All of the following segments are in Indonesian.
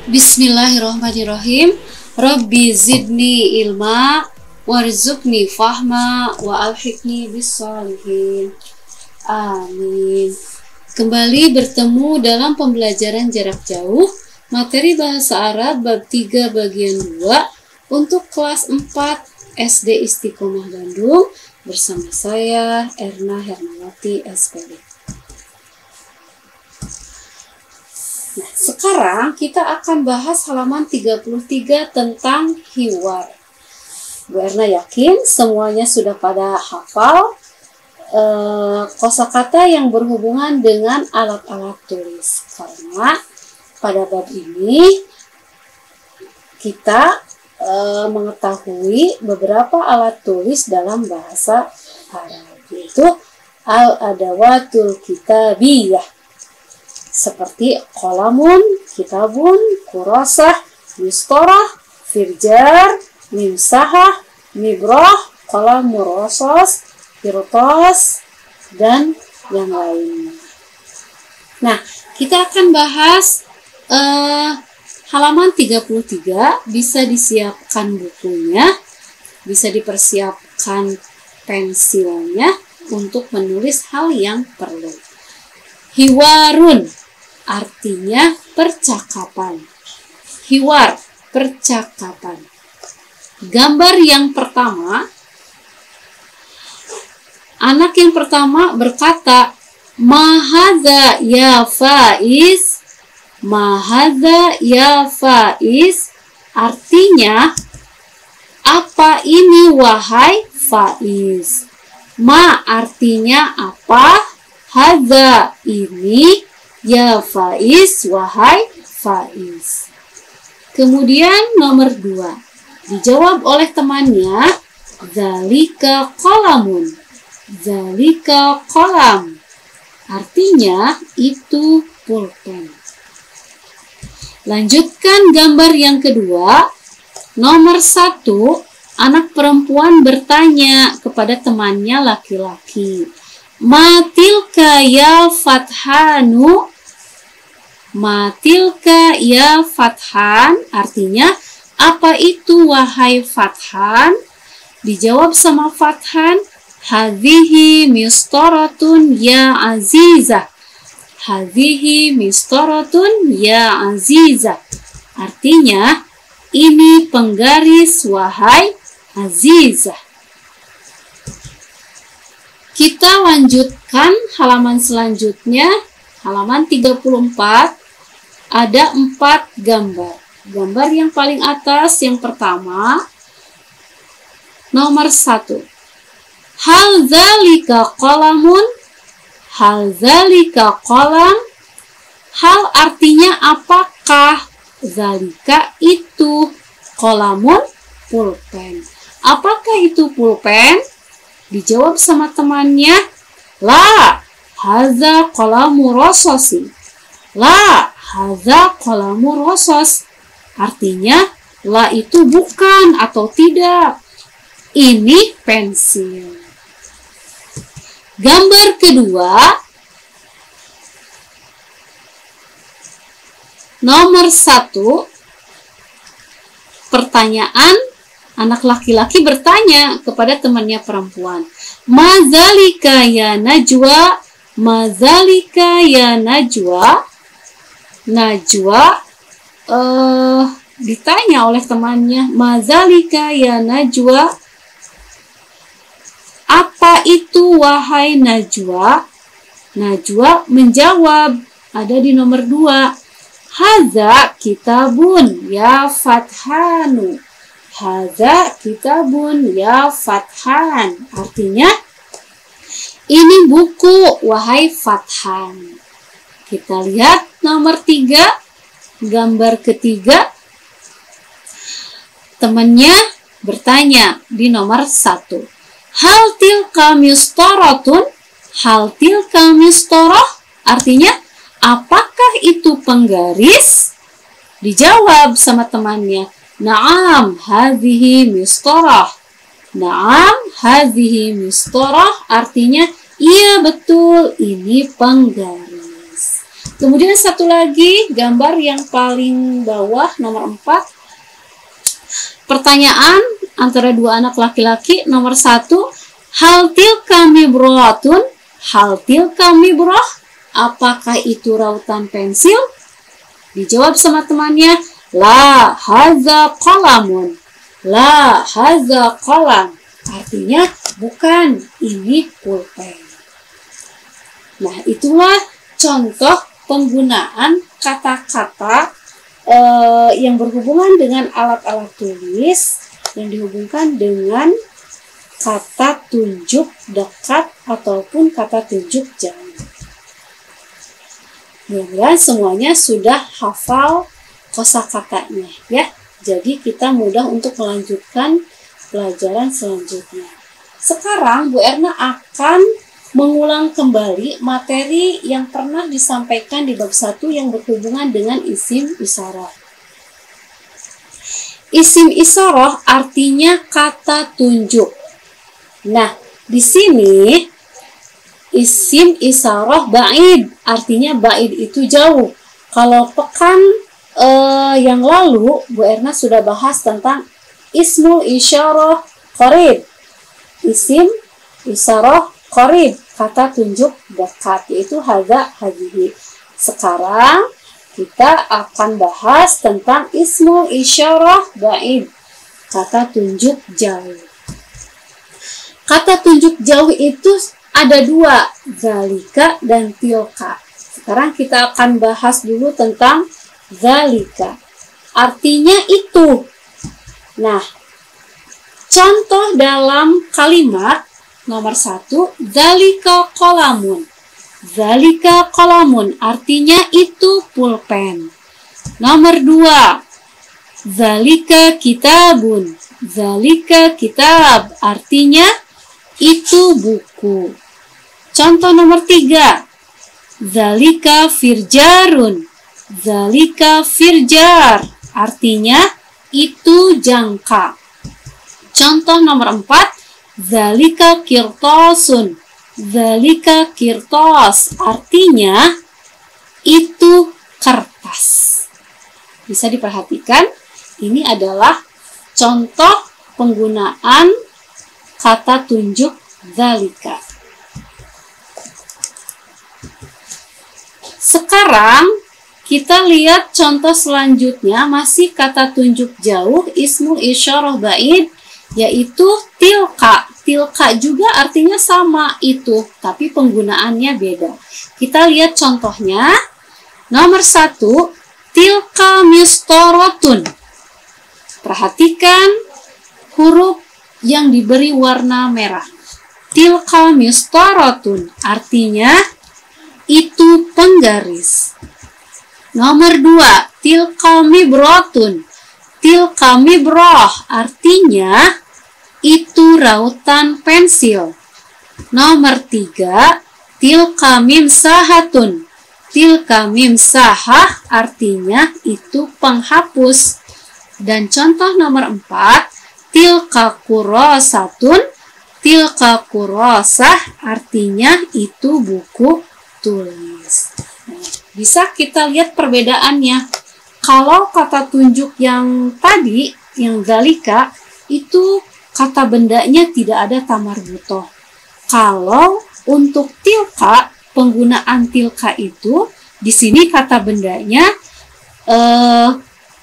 Bismillahirrahmanirrahim. Rabbi zidni ilma warzuqni fahma wa alhiqni bissalihin. Amin. Kembali bertemu dalam pembelajaran jarak jauh materi bahasa Arab bab 3 bagian 2 untuk kelas 4 SD Istiqomah Bandung bersama saya Erna Hernawati SPD. Nah, sekarang kita akan bahas halaman 33 tentang hiwar. Bu Erna yakin semuanya sudah pada hafal kosakata yang berhubungan dengan alat-alat tulis. Karena pada bab ini kita mengetahui beberapa alat tulis dalam bahasa Arab, yaitu al-adawatul kitabiyah, seperti qalamun, kitabun, kurasah, mistorah, firjar, mimsahah, mibrah, qalam murasos, kirtas, dan yang lainnya. Nah, kita akan bahas halaman 33, bisa disiapkan bukunya, bisa dipersiapkan pensilnya untuk menulis hal yang perlu. Hiwarun artinya percakapan. Hiwar, percakapan. Gambar yang pertama, anak yang pertama berkata, "Mahadza ya Faiz?" Mahadza ya Faiz artinya, apa ini wahai Faiz? Ma artinya apa? Hadza ini, ya Faiz, wahai Faiz. Kemudian nomor 2, dijawab oleh temannya, zalika qalamun. Zalika qalam artinya itu pulpen. Lanjutkan gambar yang kedua. Nomor 1, anak perempuan bertanya kepada temannya laki-laki, "Matilka ya Fathanu?" Matilka ya Fathan artinya, apa itu wahai Fathan? Dijawab sama Fathan, "Hadhihi mistoratun ya Azizah." Hadhihi mistoratun ya Azizah artinya, ini penggaris wahai Azizah. Kita lanjutkan halaman selanjutnya, halaman 34, ada 4 gambar. Gambar yang paling atas, yang pertama, nomor 1. Hal zalika qalamun? Hal zalika qalam? Hal artinya apakah? Zalika itu, qalamun pulpen. Apakah itu pulpen? Dijawab sama temannya, la haza qalamu rososi. La haza qalamu rosos artinya, la itu bukan atau tidak, ini pensil. Gambar kedua, nomor 1, pertanyaan. Anak laki-laki bertanya kepada temannya perempuan, "Mazalika ya Najwa?" Mazalika ya Najwa? Najwa ditanya oleh temannya, "Mazalika ya Najwa?" Apa itu wahai Najwa? Najwa menjawab, ada di nomor 2, Hadza kitabun ya Fathanu. Hadza kitabun ya Fathan. Artinya, ini buku wahai Fathan. Kita lihat nomor 3, gambar ketiga. Temannya bertanya di nomor 1. Hal tilka mistaratun? Hal tilka mistarah? Artinya, apakah itu penggaris? Dijawab sama temannya. Naam, hadhihi mistarah. Naam, hadhihi mistarah. Artinya, iya betul, ini penggaris. Kemudian satu lagi, gambar yang paling bawah, nomor 4. Pertanyaan antara dua anak laki-laki. Nomor 1, hal tilka mibratun? Hal tilka mibrah? Apakah itu rautan pensil? Dijawab sama temannya, la hadza qalamun. La hadza qalam. Artinya, bukan, ini pulpen. Nah, itulah contoh penggunaan kata-kata yang berhubungan dengan alat-alat tulis yang dihubungkan dengan kata tunjuk dekat ataupun kata tunjuk jauh. Mudah-mudahan semuanya sudah hafal kosakatanya ya. Jadi kita mudah untuk melanjutkan pelajaran selanjutnya. Sekarang Bu Erna akan mengulang kembali materi yang pernah disampaikan di bab 1 yang berhubungan dengan isim isyarah. Isim isyarah artinya kata tunjuk. Nah, di sini isim isyarah ba'id, artinya ba'id itu jauh. Kalau pekan yang lalu Bu Erna sudah bahas tentang ismul isyarah qarib. Isim isyarah qarib, kata tunjuk dekat, yaitu hadza hadhihi. Sekarang kita akan bahas tentang ismul isyarah ba'id, kata tunjuk jauh. Kata tunjuk jauh itu ada 2, zalika dan tilka. Sekarang kita akan bahas dulu tentang zalika. Artinya itu. Nah, contoh dalam kalimat nomor 1, zalika qalamun. Zalika qalamun artinya itu pulpen. Nomor 2, zalika kitabun. Zalika kitab artinya itu buku. Contoh nomor 3, zalika firjarun. Zalika firjar artinya itu jangka. Contoh nomor 4, zalika kirtasun. Zalika kirtas artinya itu kertas. Bisa diperhatikan, ini adalah contoh penggunaan kata tunjuk zalika. Sekarang kita lihat contoh selanjutnya, masih kata tunjuk jauh, ismul isyarah ba'id, yaitu tilka. Tilka juga artinya sama itu, tapi penggunaannya beda. Kita lihat contohnya. Nomor 1, tilka mistaratun. Perhatikan huruf yang diberi warna merah. Tilka mistaratun artinya itu penggaris. Nomor 2, tilka mibratun. Tilka mibrah artinya itu rautan pensil. Nomor 3, tilka mimsahatun. Tilka mimsahah artinya itu penghapus. Dan contoh nomor 4, tilka kurasatun. Tilka kurasah artinya itu buku tulis. Nah, bisa kita lihat perbedaannya. Kalau kata tunjuk yang tadi, yang zalika, itu kata bendanya tidak ada tamarbutoh. Kalau untuk tilka, penggunaan tilka itu, di sini kata bendanya,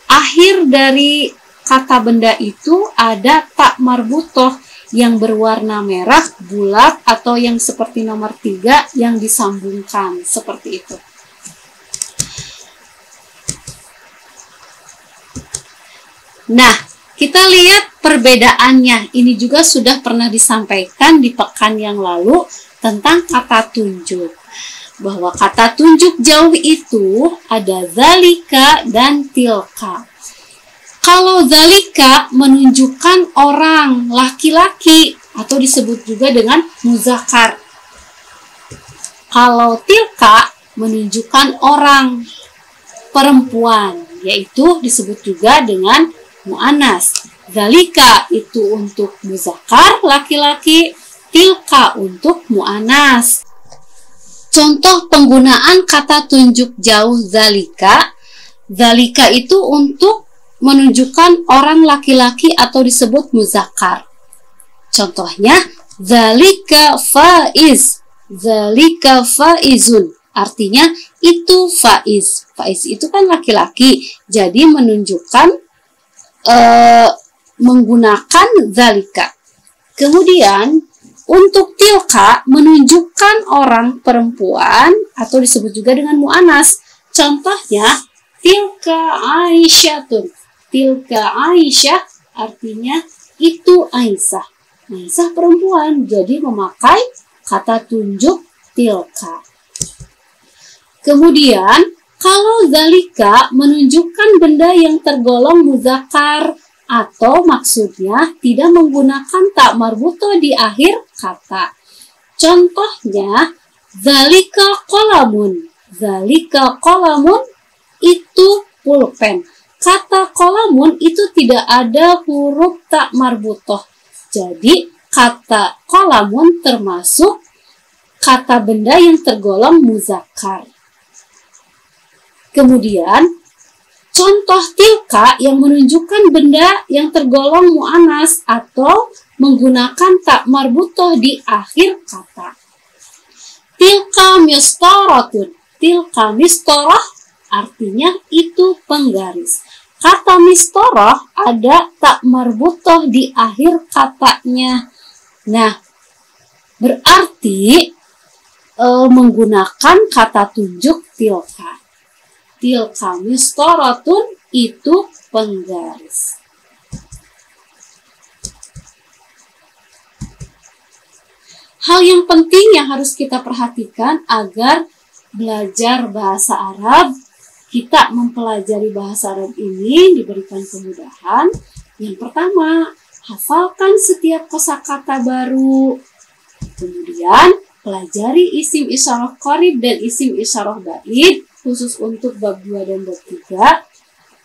akhir dari kata benda itu ada tak marbutoh yang berwarna merah, bulat, atau yang seperti nomor 3 yang disambungkan, seperti itu. Nah, kita lihat perbedaannya. Ini juga sudah pernah disampaikan di pekan yang lalu tentang kata tunjuk. Bahwa kata tunjuk jauh itu ada zalika dan tilka. Kalau zalika menunjukkan orang laki-laki atau disebut juga dengan muzakkar. Kalau tilka menunjukkan orang perempuan, yaitu disebut juga dengan mu'annas. Zalika itu untuk muzakkar laki-laki, tilka untuk mu'annas. Contoh penggunaan kata tunjuk jauh zalika. Zalika itu untuk menunjukkan orang laki-laki atau disebut muzakkar. Contohnya, zalika faiz. Zalika faizun. Artinya itu faiz. Faiz itu kan laki-laki. Jadi menunjukkan menggunakan zalika. Kemudian untuk tilka menunjukkan orang perempuan atau disebut juga dengan mu'annas. Contohnya tilka Aisyatun. Tilka Aisyah artinya itu Aisyah. Aisyah perempuan, jadi memakai kata tunjuk tilka. Kemudian kalau zalika menunjukkan benda yang tergolong muzakkar atau maksudnya tidak menggunakan tak marbuto di akhir kata. Contohnya zalika qalamun. Zalika qalamun itu pulpen. Kata qalamun itu tidak ada huruf tak marbutoh. Jadi kata qalamun termasuk kata benda yang tergolong muzakkar. Kemudian contoh tilka yang menunjukkan benda yang tergolong mu'annas atau menggunakan tak marbutoh di akhir kata. Tilka mistoratun. Tilka mistorah artinya itu penggaris. Kata mistorah ada tak marbutoh di akhir katanya. Nah, berarti menggunakan kata tunjuk tilka. Tilka mistoratun itu penggaris. Hal yang penting yang harus kita perhatikan agar belajar bahasa Arab, kita mempelajari bahasa Arab ini diberikan kemudahan. Yang pertama, hafalkan setiap kosakata baru. Kemudian, pelajari isim isyarah qarib dan isim isyarah ba'id, khusus untuk bab 2 dan bab 3.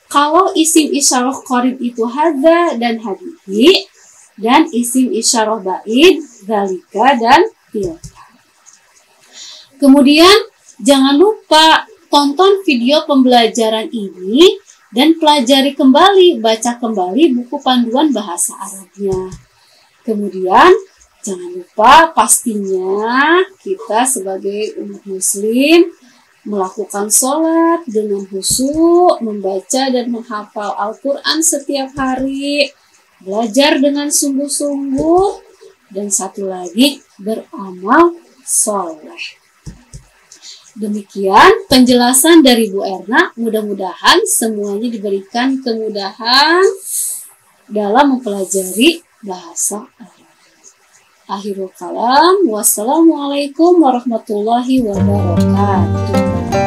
Kalau isim isyarah qarib itu hadza dan hadihi, dan isim isyarah ba'id, zalika dan tilka. Kemudian, jangan lupa tonton video pembelajaran ini dan pelajari kembali, baca kembali buku panduan bahasa Arabnya. Kemudian, jangan lupa pastinya kita sebagai umat muslim melakukan sholat dengan khusyuk, membaca dan menghafal Al-Quran setiap hari, belajar dengan sungguh-sungguh, dan satu lagi, beramal soleh. Demikian penjelasan dari Bu Erna. Mudah-mudahan semuanya diberikan kemudahan dalam mempelajari bahasa Arab. Akhirul kalam. Wassalamualaikum warahmatullahi wabarakatuh.